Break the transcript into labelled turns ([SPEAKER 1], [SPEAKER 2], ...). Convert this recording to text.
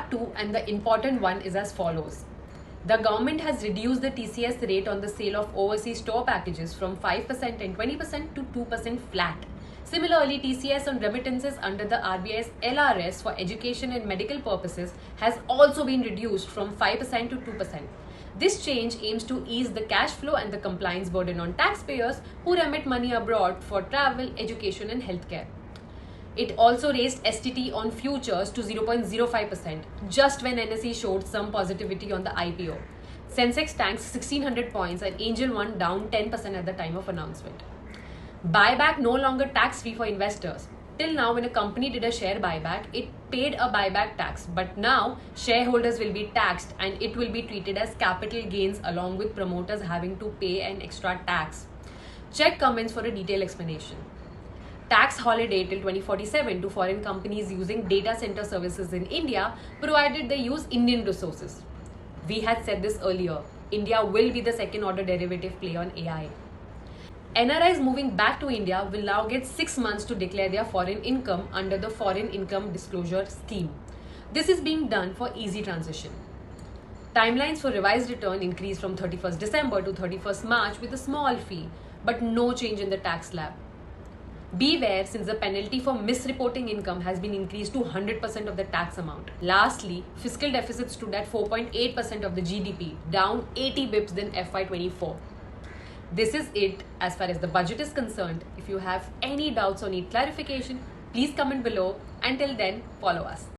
[SPEAKER 1] Part 2, and the important one, is as follows. The government has reduced the TCS rate on the sale of overseas tour packages from 5% and 20% to 2% flat. Similarly, TCS on remittances under the RBI's LRS for education and medical purposes has also been reduced from 5% to 2%. This change aims to ease the cash flow and the compliance burden on taxpayers who remit money abroad for travel, education, and healthcare. It also raised STT on futures to 0.05%, just when NSE showed some positivity on the IPO. Sensex tanked 1600 points and Angel One down 10% at the time of announcement. Buyback no longer tax-free for investors. Till now, when a company did a share buyback, it paid a buyback tax. But now, shareholders will be taxed and it will be treated as capital gains along with promoters having to pay an extra tax. Check comments for a detailed explanation. Tax holiday till 2047 to foreign companies using data center services in India, provided they use Indian resources. We had said this earlier. India will be the second order derivative play on AI. NRIs moving back to India will now get 6 months to declare their foreign income under the Foreign Income Disclosure Scheme. This is being done for easy transition. Timelines for revised return increase from 31st December to 31st March with a small fee, but no change in the tax slab. Beware, since the penalty for misreporting income has been increased to 100% of the tax amount. Lastly, fiscal deficit stood at 4.8% of the GDP, down 80 bips than FY24. This is it as far as the budget is concerned. If you have any doubts or need clarification, please comment below. Until then, follow us.